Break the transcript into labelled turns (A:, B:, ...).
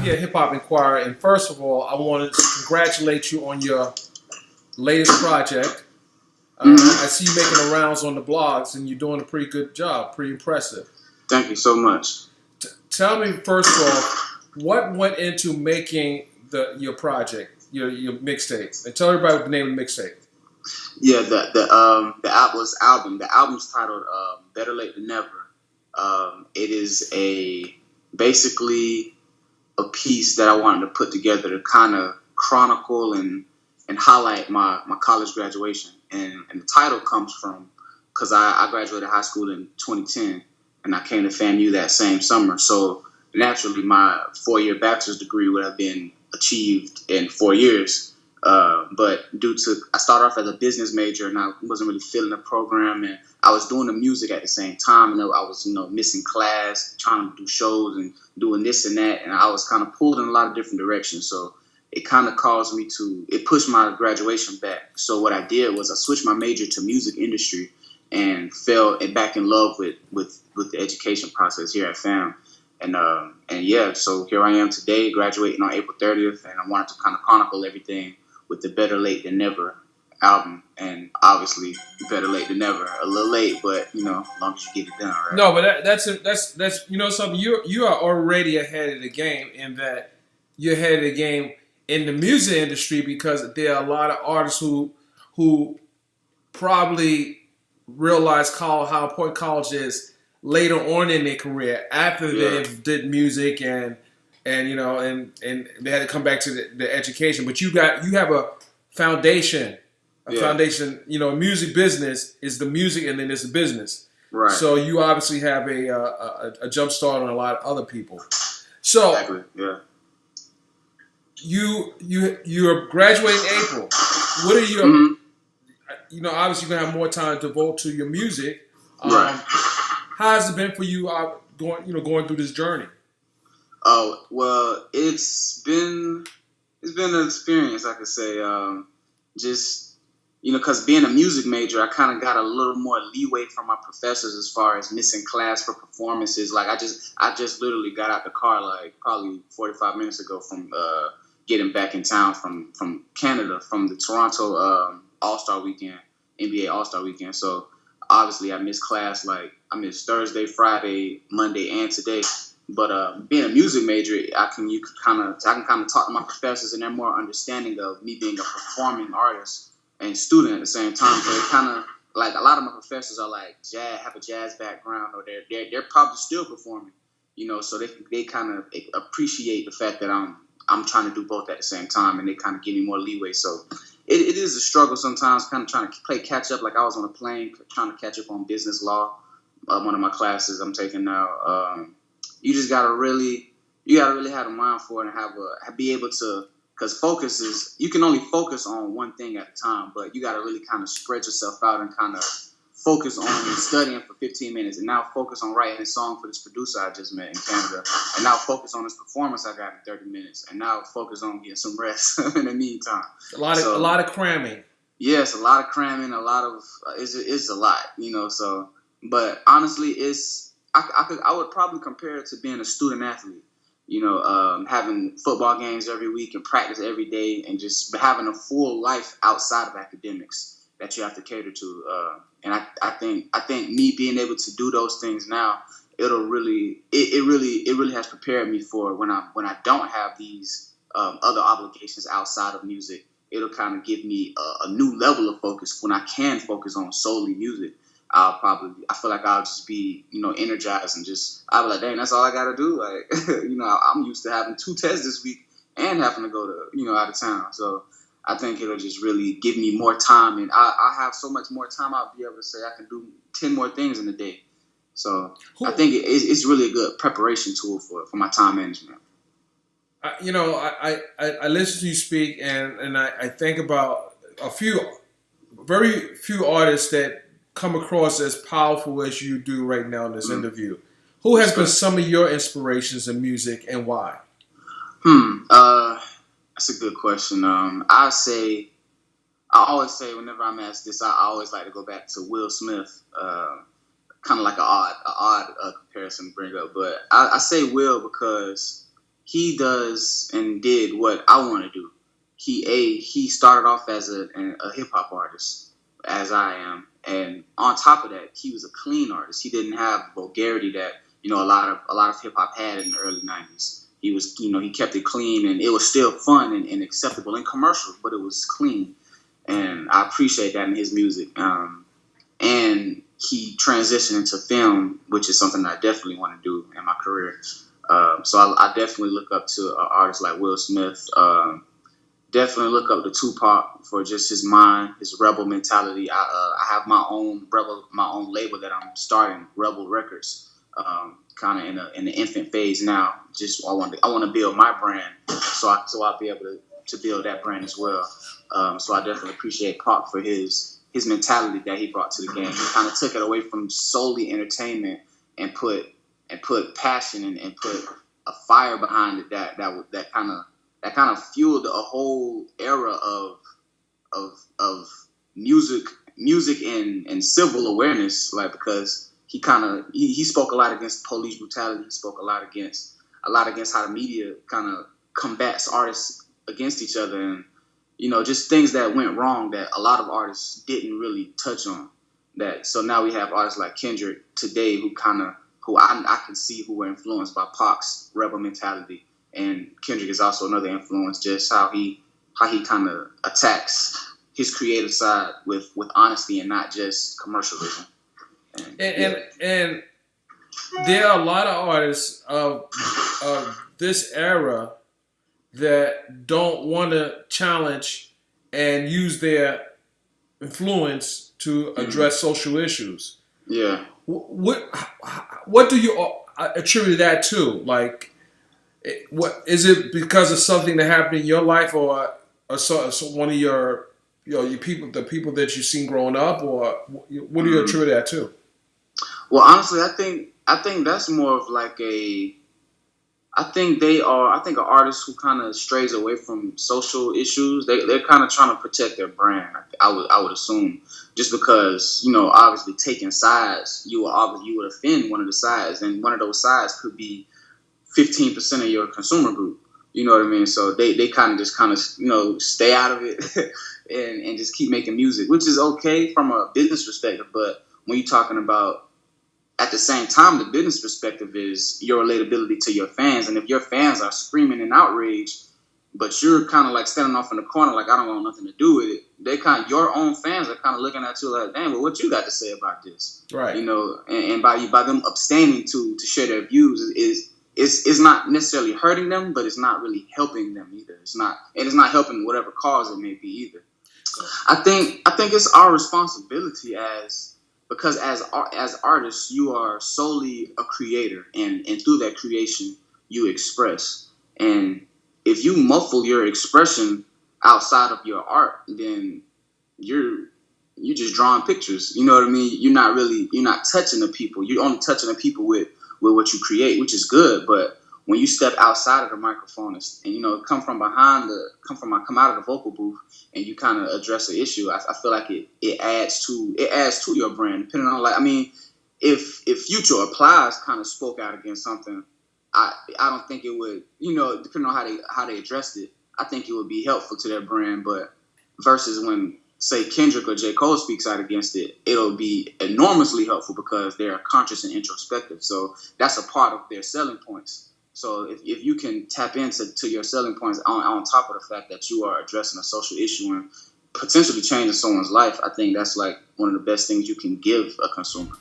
A: here at Hip Hop Inquirer, and first of all, I want to congratulate you on your latest project. I see you making the rounds on the blogs, and you're doing a pretty good job. Pretty impressive.
B: Thank you so much.
A: Tell me first off, what went into making your project, your mixtape, and tell everybody what the name of the mixtape.
B: Yeah, the album. The album's titled "Better Late Than Never." It is basically a piece that I wanted to put together to kind of chronicle and highlight my college graduation. And the title comes from because I graduated high school in 2010, and I came to FAMU that same summer. So naturally, my 4-year bachelor's degree would have been achieved in 4 years. But I started off as a business major, and I wasn't really feeling the program, and I was doing the music at the same time, and I was missing class, trying to do shows and doing this and that, and I was kind of pulled in a lot of different directions. So it kind of pushed my graduation back. So what I did was I switched my major to music industry and fell back in love with the education process here at FAM. So here I am today, graduating on April 30th, and I wanted to kind of chronicle everything with the Better Late Than Never album, and obviously better late than never. A little late, but as long as you get it done, right?
A: No, but that's something. You are already ahead of the game in that you're ahead of the game in the music industry because there are a lot of artists who probably realize how important college is later on in their career after they did music and they had to come back to the education. But you have a foundation. Foundation, music business is the music, and then there's the business.
B: Right.
A: So you obviously have a jump start on a lot of other people. So
B: exactly. Yeah. You're
A: graduating in April. What are your?
B: Mm-hmm.
A: Obviously you're gonna have more time to devote to your music.
B: Right.
A: How has it been for you going through this journey?
B: Oh well, it's been an experience, I could say. Because being a music major, I kind of got a little more leeway from my professors as far as missing class for performances. Like I just literally got out the car like probably 45 minutes ago from getting back in town from Canada, from the Toronto All-Star Weekend, NBA All-Star Weekend. So obviously I missed class, like I missed Thursday, Friday, Monday, and today. But being a music major, I can kind of talk to my professors, and they're more understanding of me being a performing artist and student at the same time. So it kind of like a lot of my professors are like have a jazz background, or they're probably still performing, so they kind of appreciate the fact that I'm trying to do both at the same time, and they kind of give me more leeway. So it is a struggle sometimes, kind of trying to play catch up. Like I was on a plane trying to catch up on business law, one of my classes I'm taking now. You just gotta really have a mind for it and be able to. Because you can only focus on one thing at a time, but you got to really kind of spread yourself out and kind of focus on studying for 15 minutes, and now focus on writing a song for this producer I just met in Canada, and now focus on this performance I got in 30 minutes, and now focus on getting some rest in the meantime.
A: A lot of cramming.
B: Yes, a lot of cramming, it's a lot, So, but honestly, I would probably compare it to being a student athlete. Having football games every week and practice every day, and just having a full life outside of academics that you have to cater to. And I think me being able to do those things now, it really has prepared me for when I don't have these other obligations outside of music. It'll kind of give me a new level of focus when I can focus on solely music. I feel like I'll just be, energized, and I'll be like, dang, that's all I got to do. Like, I'm used to having 2 tests this week and having to go to, out of town. So I think it'll just really give me more time, and I have so much more time. I'll be able to say I can do 10 more things in a day. So I think it's really a good preparation tool for my time management.
A: I listen to you speak, and I think about very few artists that come across as powerful as you do right now in this interview. Who has been some of your inspirations in music, and why?
B: That's a good question. I always say whenever I'm asked this, I always like to go back to Will Smith. Kind of like an odd comparison to bring up, but I say Will because he does and did what I want to do. He started off as a hip hop artist, as I am, and on top of that, he was a clean artist. He didn't have vulgarity that a lot of hip hop had in the early '90s. He was, he kept it clean, and it was still fun and acceptable and commercial, but it was clean, and I appreciate that in his music. And he transitioned into film, which is something that I definitely want to do in my career. So I definitely look up to artists like Will Smith. Definitely look up to Tupac for just his mind, his rebel mentality. I have my own label that I'm starting, Rebel Records. Kind of in the infant phase now. Just I want to build my brand, so I'll be able to build that brand as well. So I definitely appreciate Pac for his mentality that he brought to the game. He kind of took it away from solely entertainment and put passion and put a fire behind it that kind of fueled a whole era of music and civil awareness, like, because he spoke a lot against police brutality. He spoke a lot against how the media kind of combats artists against each other, and just things that went wrong that a lot of artists didn't really touch on. So now we have artists like Kendrick today who I can see who were influenced by Pac's rebel mentality, and Kendrick is also another influence, just how he kind of attacks his creative side with honesty and not just commercialism.
A: And there are a lot of artists of this era that don't want to challenge and use their influence to address social issues.
B: Yeah.
A: What do you attribute that to? Like, what is it because of something that happened in your life, or so one of your people, the people that you've seen growing up, or what do you attribute that to?
B: Well, honestly, I think that's more of like I think an artist who kind of strays away from social issues. They're kind of trying to protect their brand. I would assume, just because obviously taking sides, you would offend one of the sides, and one of those sides could be 15% of your consumer group. You know what I mean? So they kind of stay out of it and just keep making music, which is okay from a business perspective. But when you're talking about, at the same time, the business perspective is your relatability to your fans. And if your fans are screaming in outrage, but you're kind of like standing off in the corner like, I don't want nothing to do with it, your own fans are kind of looking at you like, damn, well, what you got to say about this?
A: Right.
B: And by them abstaining to share their views is not necessarily hurting them, but it's not really helping them either. It's not helping whatever cause it may be either. So I think it's our responsibility because as artists, you are solely a creator, and through that creation, you express. And if you muffle your expression outside of your art, then you're just drawing pictures. You know what I mean? You're not touching the people. You're only touching the people with what you create, which is good. But when you step outside of the microphone and come out of the vocal booth and you kind of address an issue, I feel like it adds to your brand. Depending on, like, I mean, if Future or Plies kind of spoke out against something, I don't think it would, depending on how they addressed it, I think it would be helpful to their brand. But versus when, say, Kendrick or J. Cole speaks out against it, it'll be enormously helpful because they're conscious and introspective. So that's a part of their selling points. So if you can tap into your selling points on top of the fact that you are addressing a social issue and potentially changing someone's life, I think that's like one of the best things you can give a consumer.